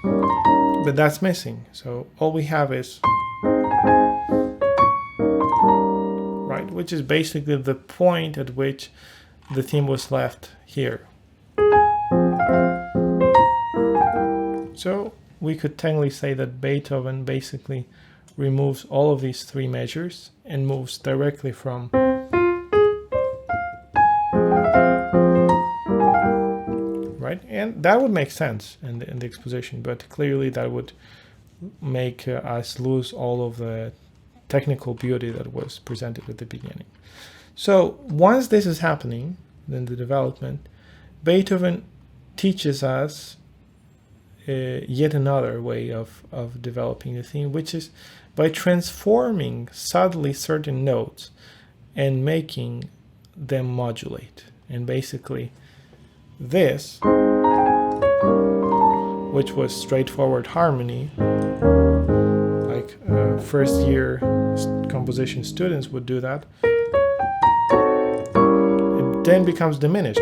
but that's missing. So all we have is, right, which is basically the point at which the theme was left here. So we could technically say that Beethoven basically removes all of these three measures and moves directly from right, and that would make sense in the exposition, but clearly that would make us lose all of the technical beauty that was presented at the beginning. So once this is happening in the development, Beethoven teaches us yet another way of developing the theme, which is by transforming subtly certain notes and making them modulate. And basically this, which was straightforward harmony, like first year composition students would do that, it then becomes diminished.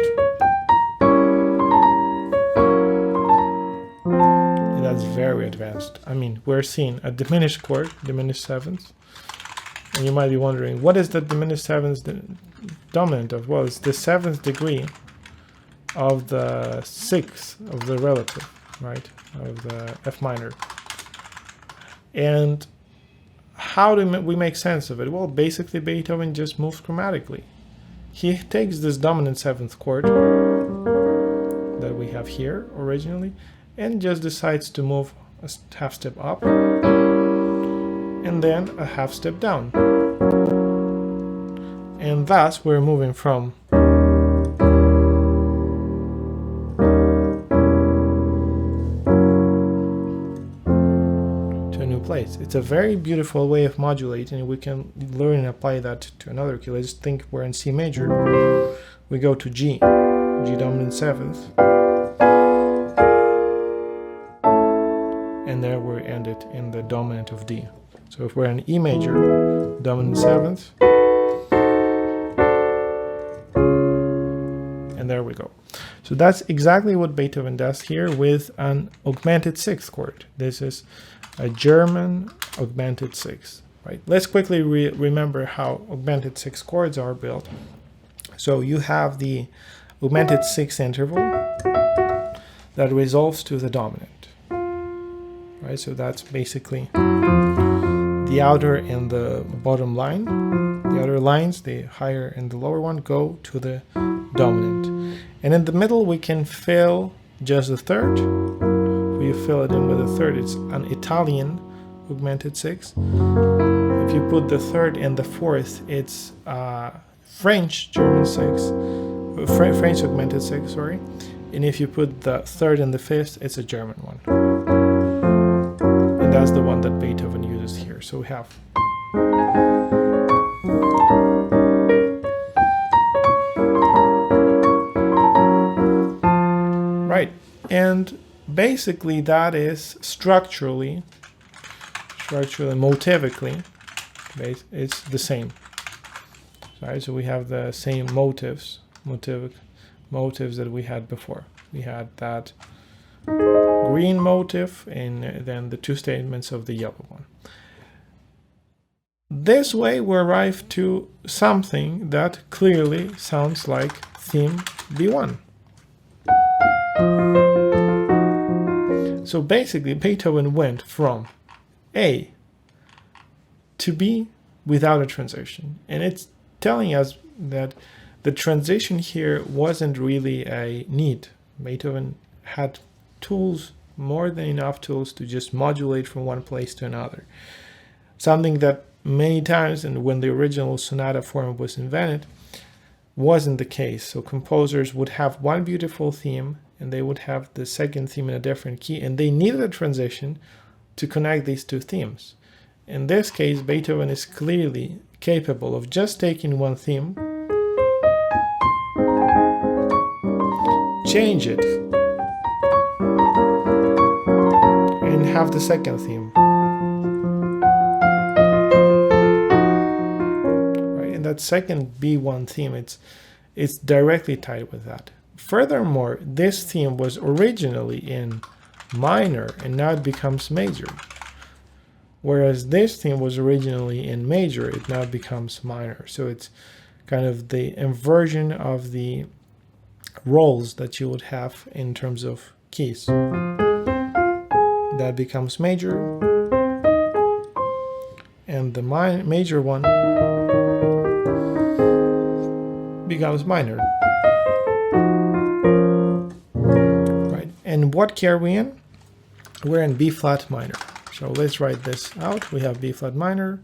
And that's very advanced. I mean, we're seeing a diminished chord, diminished sevenths. And you might be wondering, what is the diminished sevenths dominant of? Well, it's the seventh degree of the sixth of the relative, right, of the F minor. And how do we make sense of it? Well, basically Beethoven just moves chromatically. He takes this dominant seventh chord that we have here originally and just decides to move a half step up and then a half step down. And thus we're moving from place. It's a very beautiful way of modulating. We can learn and apply that to another key. Let's think we're in C major. We go to G dominant seventh, and there we end it in the dominant of D. So if we're in E major, dominant seventh, and there we go. So that's exactly what Beethoven does here with an augmented sixth chord. This is a German augmented sixth, right? Let's quickly remember how augmented sixth chords are built. So you have the augmented sixth interval that resolves to the dominant, right? So that's basically the outer and the bottom line. The outer lines, the higher and the lower one, go to the dominant. And in the middle, we can fill just the third. You fill it in with a third. It's an Italian augmented sixth. If you put the third and the fourth, it's French German sixth, French augmented sixth, sorry. And if you put the third and the fifth, it's a German one. And that's the one that Beethoven uses here. So we have right, and basically that is structurally, motivically, it's the same. Right, so we have the same motives that we had before. We had that green motive and then the two statements of the yellow one. This way we arrive to something that clearly sounds like theme B1. So basically Beethoven went from A to B without a transition. And it's telling us that the transition here wasn't really a need. Beethoven had tools, more than enough tools, to just modulate from one place to another. Something that many times, and when the original sonata form was invented, wasn't the case. So composers would have one beautiful theme and they would have the second theme in a different key, and they needed a transition to connect these two themes. In this case, Beethoven is clearly capable of just taking one theme, change it, and have the second theme. Right? And that second B1 theme, it's directly tied with that. Furthermore, this theme was originally in minor, and now it becomes major. Whereas this theme was originally in major, it now becomes minor. So it's kind of the inversion of the roles that you would have in terms of keys. That becomes major, and the major one becomes minor. Right, and what key are we in? We're in B flat minor. So let's write this out. We have B flat minor,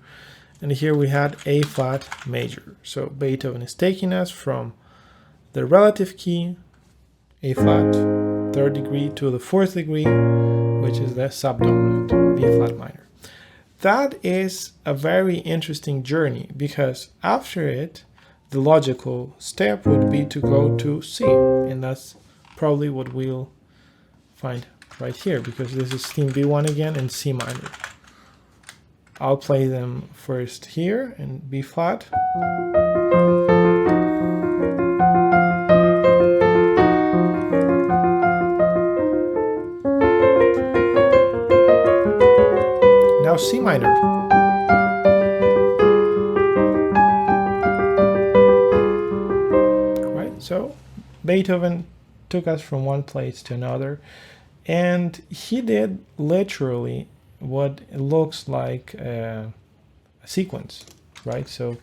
and here we had A flat major. So Beethoven is taking us from the relative key, A flat, third degree, to the fourth degree, which is the subdominant, B flat minor. That is a very interesting journey, because after it, the logical step would be to go to C, and that's probably what we'll find right here, because this is theme B1 again in C minor. I'll play them first here in B flat. Now C minor. Right, so Beethoven took us from one place to another, and he did literally what it looks like a sequence, right? So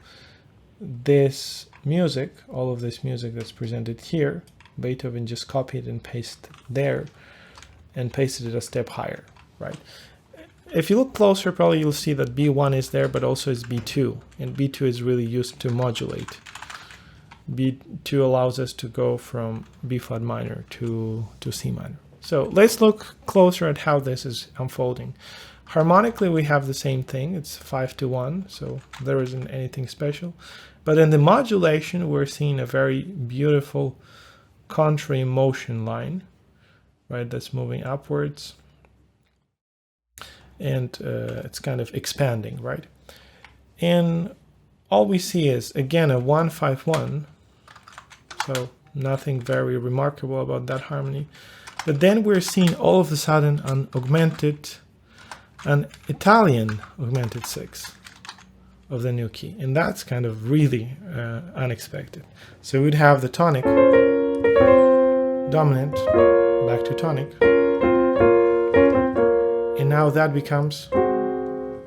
this music, all of this music that's presented here, Beethoven just copied and pasted there and pasted it a step higher, right? If you look closer, probably you'll see that B1 is there, but also is B2, and B2 is really used to modulate. B2 allows us to go from B flat minor to C minor. So let's look closer at how this is unfolding. Harmonically, we have the same thing. It's 5-1, so there isn't anything special. But in the modulation, we're seeing a very beautiful contrary motion line, right? That's moving upwards. And it's kind of expanding, right? And all we see is, again, a 1-5-1. So nothing very remarkable about that harmony. But then we're seeing all of a sudden an Italian augmented six of the new key. And that's kind of really unexpected. So we'd have the tonic, dominant, back to tonic. And now that becomes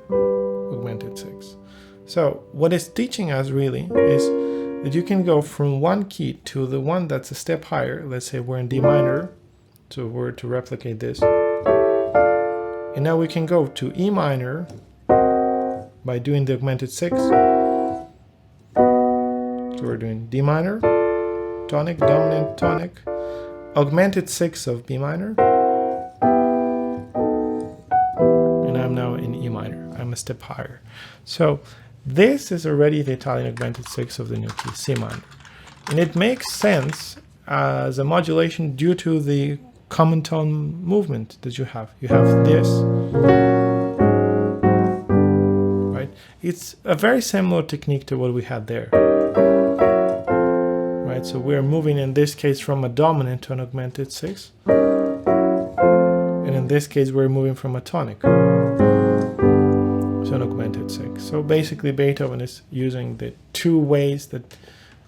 augmented six. So what it's teaching us really is that you can go from one key to the one that's a step higher. Let's say we're in D minor, so we're to replicate this. And now we can go to E minor by doing the augmented six. So we're doing D minor, tonic, dominant, tonic, augmented six of B minor. And I'm now in E minor. I'm a step higher. So this is already the Italian augmented six of the new key, C minor. And it makes sense as a modulation due to the common tone movement that you have. You have this, right? It's a very similar technique to what we had there, right? So we're moving in this case from a dominant to an augmented six. And in this case, we're moving from a tonic to an augmented six. So basically, Beethoven is using the two ways that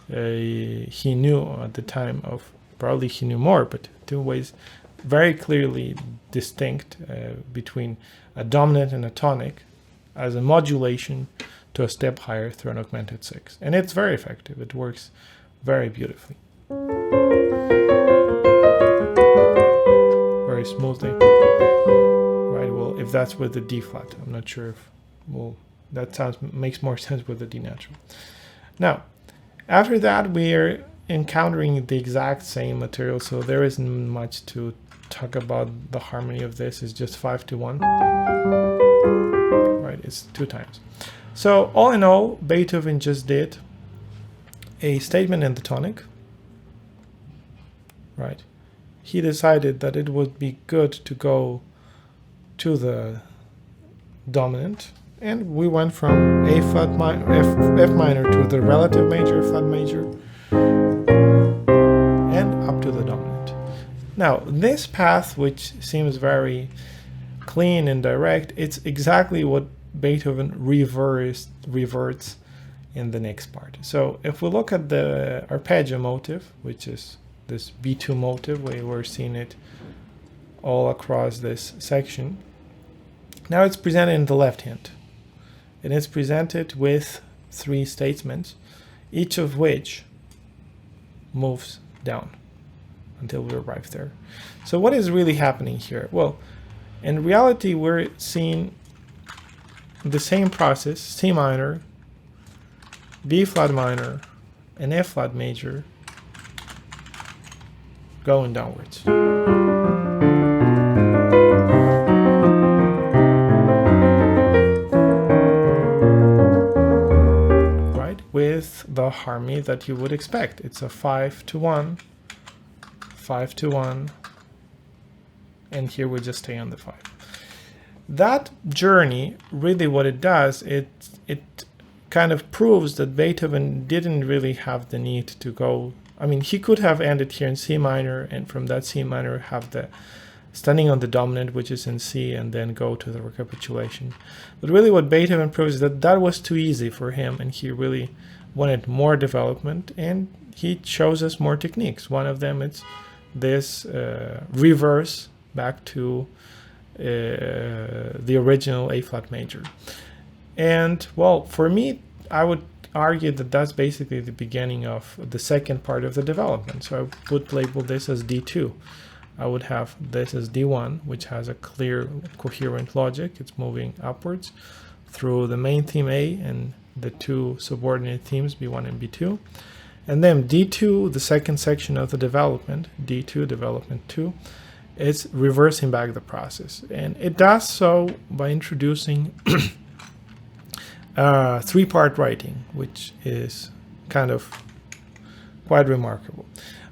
he knew at the time of, probably he knew more, but two ways very clearly distinct between a dominant and a tonic as a modulation to a step higher through an augmented six. And it's very effective. It works very beautifully. Very smoothly. Right, well, if that's with the D flat, I'm not sure if, well, that makes more sense with the D natural. Now, after that, we are encountering the exact same material, so there isn't much to talk about. The harmony of this is just 5-1. Right, it's 2 times. So all in all, Beethoven just did a statement in the tonic. Right, he decided that it would be good to go to the dominant, and we went from F minor to the relative major, flat major, and up to the dominant. Now, this path, which seems very clean and direct, it's exactly what Beethoven reverts in the next part. So if we look at the arpeggio motive, which is this B2 motive, we're seeing it all across this section. Now it's presented in the left hand, and it's presented with 3 statements, each of which moves down until we arrive there. So what is really happening here? Well, in reality, we're seeing the same process, C minor, B flat minor, and F flat major going downwards. Right? With the harmony that you would expect. It's a 5-to-1, 5-to-1, and here we just stay on the 5. That journey, really what it does, it kind of proves that Beethoven didn't really have the need to go. I mean, he could have ended here in C minor, and from that C minor have the standing on the dominant, which is in C, and then go to the recapitulation. But really what Beethoven proves is that that was too easy for him, and he really wanted more development, and he shows us more techniques. One of them is this reverse back to the original A flat major. And well, for me, I would argue that that's basically the beginning of the second part of the development. So I would label this as D2. I would have this as D1, which has a clear, coherent logic. It's moving upwards through the main theme A and the 2 subordinate themes B1 and B2. And then D2, the second section of the development, D2, development 2, it's reversing back the process. And it does so by introducing 3-part writing, which is kind of quite remarkable.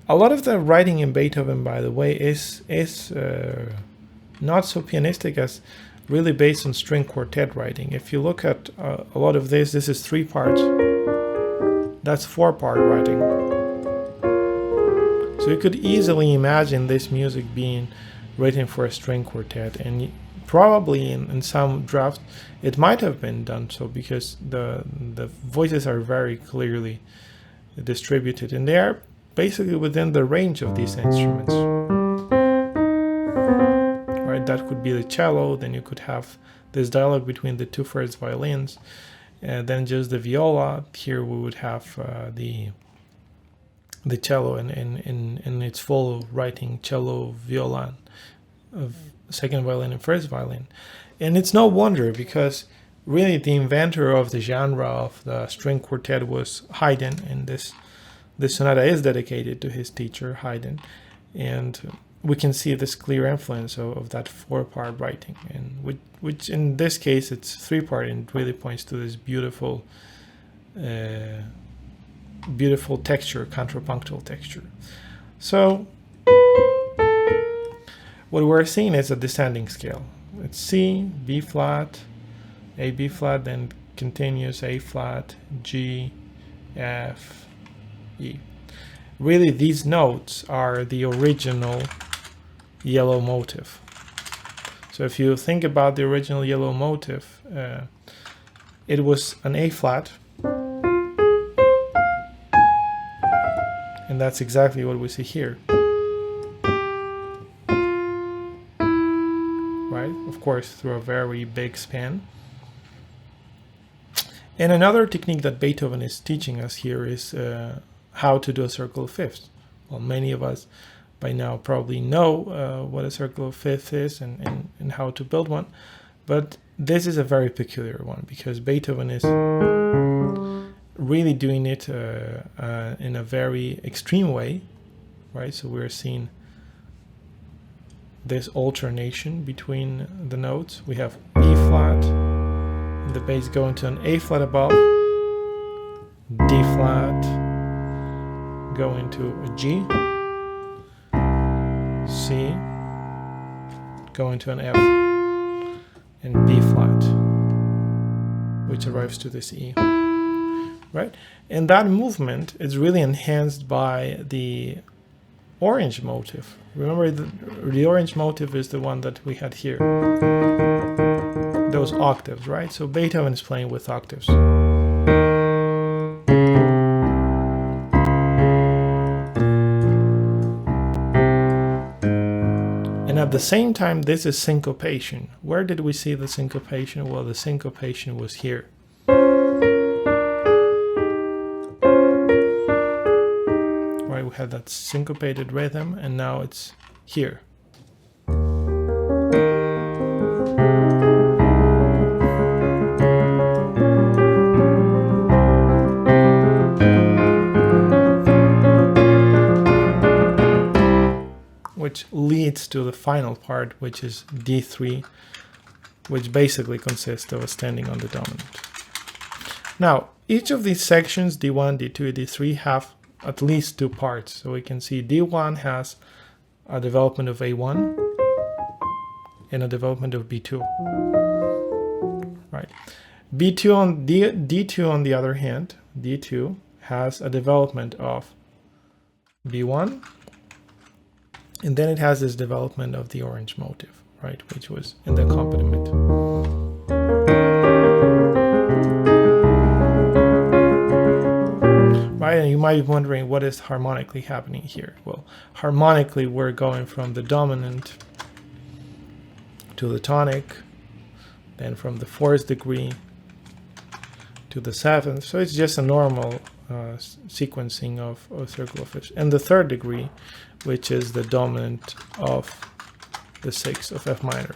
A lot of the writing in Beethoven, by the way, is not so pianistic as really based on string quartet writing. If you look at a lot of this is 3 parts. That's 4-part writing. So you could easily imagine this music being written for a string quartet, and probably in some drafts it might have been done so, because the voices are very clearly distributed, and they are basically within the range of these instruments. Right, that could be the cello, then you could have this dialogue between the 2 first violins, and then just the viola. Here we would have the cello in its full writing, cello, viola, of second violin and first violin. And it's no wonder, because really the inventor of the genre of the string quartet was Haydn, and this sonata is dedicated to his teacher Haydn, and we can see this clear influence of that 4-part writing, and which in this case it's 3-part, and really points to this beautiful texture, contrapunctual texture. So what we're seeing is a descending scale. It's C, B flat, A, B flat, then continues A flat, G, F, E. Really, these notes are the original yellow motive. So if you think about the original yellow motive, it was an A flat, and that's exactly what we see here. Right? Of course, through a very big span. And another technique that Beethoven is teaching us here is how to do a circle of fifths. Well, many of us by now probably know what a circle of fifths is and how to build one, but this is a very peculiar one, because Beethoven is really doing it in a very extreme way, right? So we're seeing this alternation between the notes. We have E flat, the bass going to an A flat above, D flat, going to a G, C, going to an F, and B flat, which arrives to this E, right? And that movement is really enhanced by the orange motive. Remember, the orange motive is the one that we had here. Those octaves, right? So Beethoven is playing with octaves. And at the same time, this is syncopation. Where did we see the syncopation? Well, the syncopation was here. Right, we had that syncopated rhythm, and now it's here. Which leads to the final part, which is D3, which basically consists of ascending on the dominant. Now, each of these sections, D1, D2, D3, have at least two parts. So we can see D1 has a development of A1 and a development of B2. Right. B2 on D2 on the other hand, D2 has a development of B1, and then it has this development of the orange motive, right, which was in the accompaniment. Right, and you might be wondering what is harmonically happening here. Well, harmonically we're going from the dominant to the tonic, then from the 4th degree to the 7th. So it's just a normal sequencing of circle of fifths. And the 3rd degree, which is the dominant of the 6th of F minor.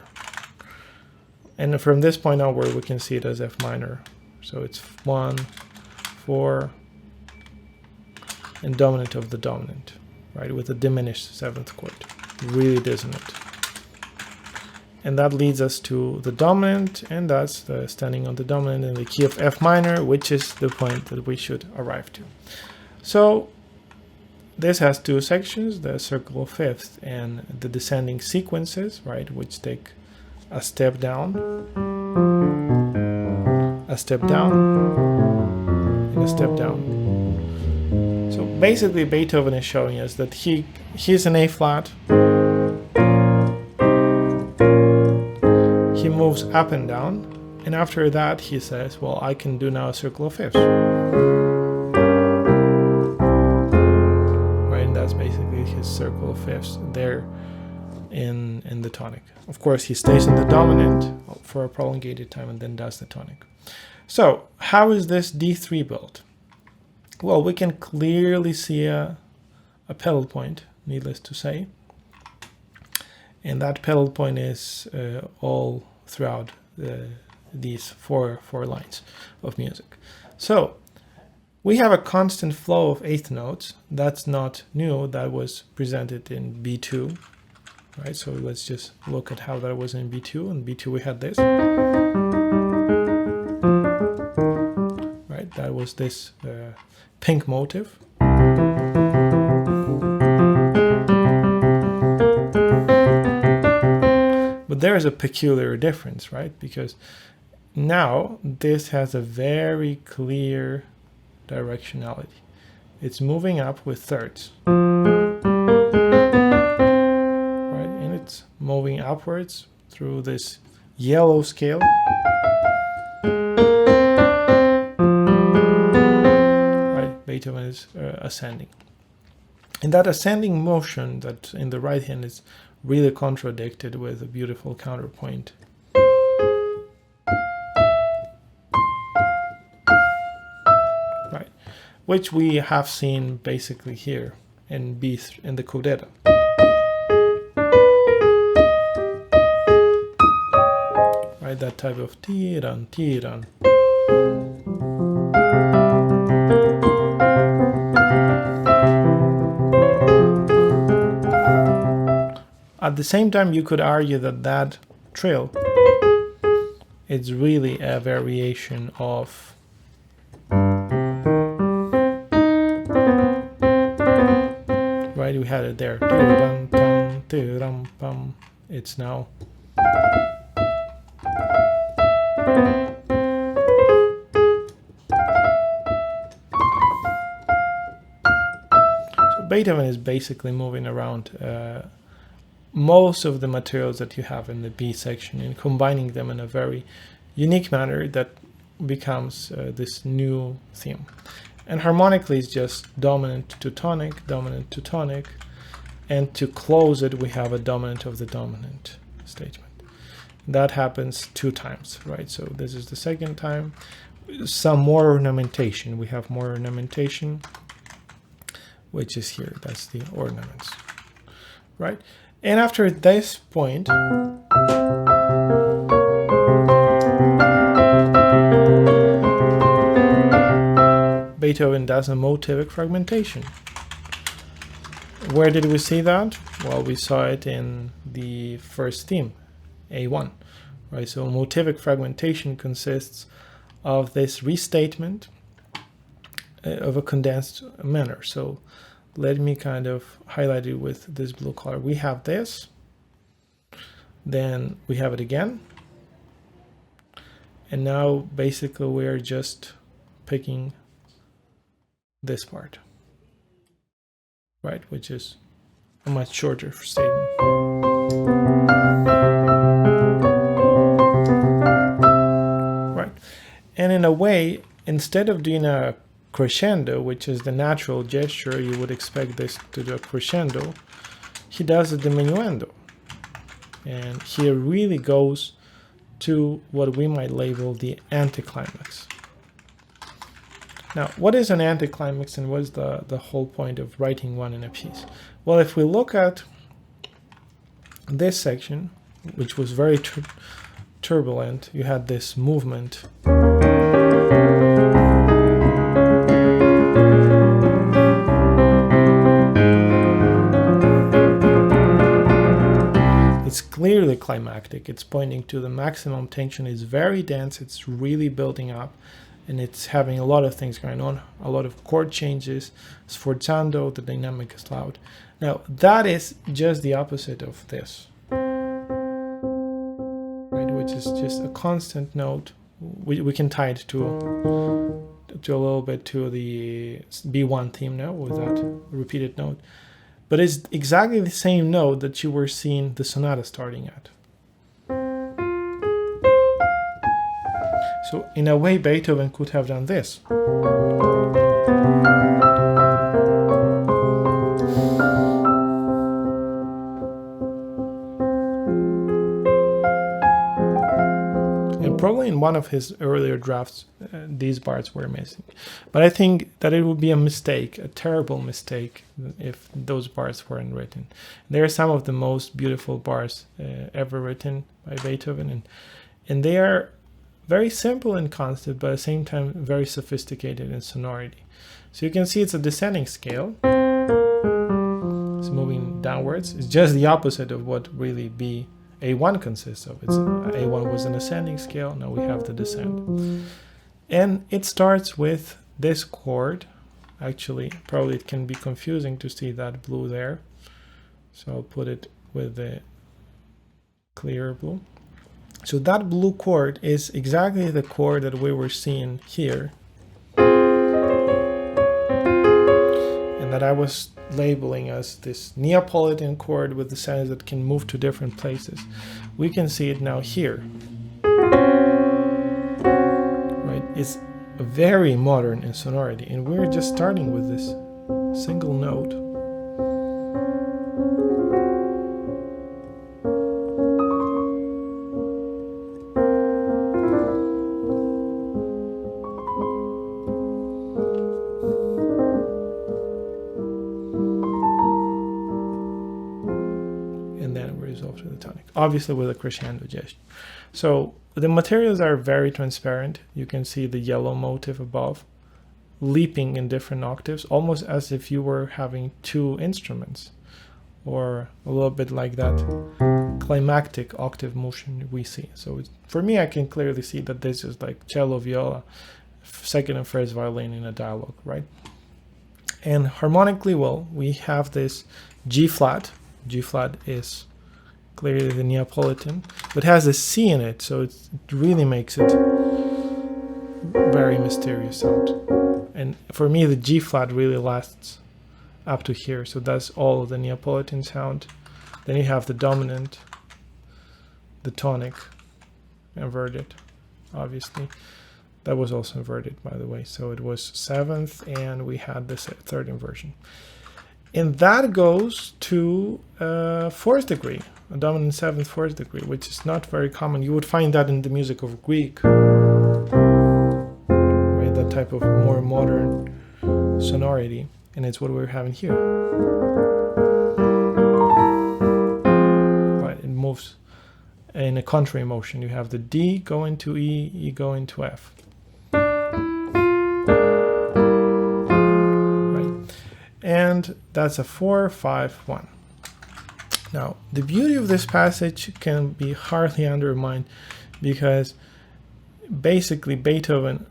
And from this point onward, we can see it as F minor. So it's 1, 4, and dominant of the dominant, right, with a diminished 7th chord, really dissonant. And that leads us to the dominant, and that's the standing on the dominant in the key of F minor, which is the point that we should arrive to. So this has two sections, the circle of fifths and the descending sequences, right, which take a step down, a step down, and a step down. So basically Beethoven is showing us that he's in A flat, he moves up and down, and after that he says, well, I can do now a circle of fifths. Right, and that's basically his circle of fifths there in the tonic. Of course, he stays in the dominant for a prolongated time and then does the tonic. So how is this D3 built? Well, we can clearly see a pedal point, needless to say. And that pedal point is all throughout these four lines of music. So we have a constant flow of eighth notes. That's not new. That was presented in B2. Right, so let's just look at how that was in B2. In B2 we had this. Right, that was this pink motive. But there is a peculiar difference, right? Because now this has a very clear directionality. It's moving up with thirds. Moving upwards through this yellow scale. Right, Beethoven is ascending. And that ascending motion that in the right hand is really contradicted with a beautiful counterpoint. Right, which we have seen basically here in B3 in the codetta. That type of tiran, tiran. At the same time, you could argue that that trill is really a variation of right. We had it there. It's now. Beethoven is basically moving around most of the materials that you have in the B section and combining them in a very unique manner that becomes this new theme. And harmonically is just dominant to tonic, and to close it we have a dominant of the dominant statement. That happens 2 times, right? So this is the second time. Some more ornamentation. We have more ornamentation, which is here. That's the ornaments, right? And after this point, Beethoven does a motivic fragmentation. Where did we see that? Well, we saw it in the first theme, A1, right? So motivic fragmentation consists of this restatement of a condensed manner. So let me kind of highlight it with this blue color. We have this, then we have it again, and now basically we're just picking this part, right, which is a much shorter statement. Right, and in a way, instead of doing a crescendo, which is the natural gesture, you would expect this to do a crescendo, he does a diminuendo, and he really goes to what we might label the anticlimax. Now, what is an anticlimax and what is the whole point of writing one in a piece? Well, if we look at this section, which was very turbulent, you had this movement. It's clearly climactic. It's pointing to the maximum tension. It's very dense. It's really building up. And it's having a lot of things going on, a lot of chord changes, sforzando, the dynamic is loud. Now, that is just the opposite of this, right? Which is just a constant note. We can tie it to a little bit to the B1 theme now with that repeated note. But it's exactly the same note that you were seeing the sonata starting at. So in a way, Beethoven could have done this. And probably in one of his earlier drafts, these parts were missing. But I think that it would be a mistake, a terrible mistake, if those parts weren't written. They are some of the most beautiful bars ever written by Beethoven, and they are very simple in concept, but at the same time very sophisticated in sonority. So you can see it's a descending scale. It's moving downwards. It's just the opposite of what really A1 consists of. A1 was an ascending scale, now we have the descent. And it starts with this chord. Actually, probably it can be confusing to see that blue there. So I'll put it with the clear blue. So that blue chord is exactly the chord that we were seeing here, and that I was labeling as this Neapolitan chord with the sounds that can move to different places. We can see it now here. Right? It's very modern in sonority, and we're just starting with this single note. Obviously with a crescendo gesture. So the materials are very transparent. You can see the yellow motif above, leaping in different octaves, almost as if you were having 2 instruments, or a little bit like that climactic octave motion we see. So for me, I can clearly see that this is like cello, viola, second and first violin in a dialogue, right? And harmonically, well, we have this G flat. G flat is clearly the Neapolitan, but has a C in it, so it really makes it very mysterious sound. And for me, the G flat really lasts up to here. So that's all of the Neapolitan sound. Then you have the dominant, the tonic, inverted, obviously. That was also inverted, by the way. So it was 7th, and we had this 3rd inversion. And that goes to 4th degree, a dominant 7th 4th degree, which is not very common. You would find that in the music of Greek, right? That type of more modern sonority, and it's what we're having here. Right, it moves in a contrary motion. You have the D going to E, E going to F. And that's a 4-5-1. Now, the beauty of this passage can be hardly undermined, because basically Beethoven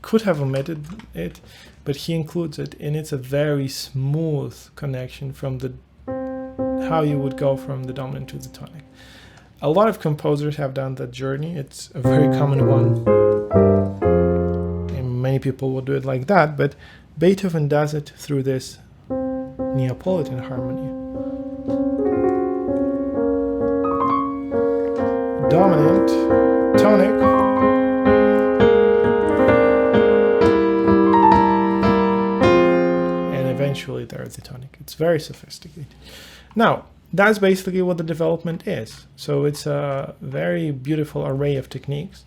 could have omitted it, but he includes it, and it's a very smooth connection from the how you would go from the dominant to the tonic. A lot of composers have done that journey. It's a very common one, and many people will do it like that, but Beethoven does it through this Neapolitan harmony. Dominant, tonic, and eventually there's the tonic. It's very sophisticated. Now, that's basically what the development is. So it's a very beautiful array of techniques.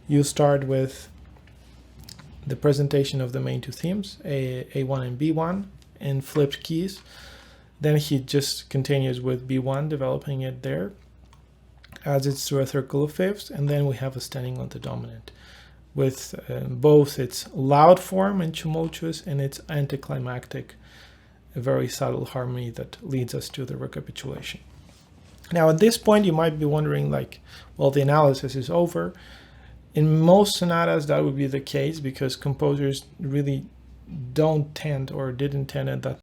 You start with the presentation of the main two themes, A1 and B1, in flipped keys. Then he just continues with B1, developing it there, adds it to a circle of fifths, and then we have a standing on the dominant, with both its loud form and tumultuous and its anticlimactic, a very subtle harmony that leads us to the recapitulation. Now at this point you might be wondering, like, well, the analysis is over. In most sonatas that would be the case, because composers really don't tend, or didn't tend at that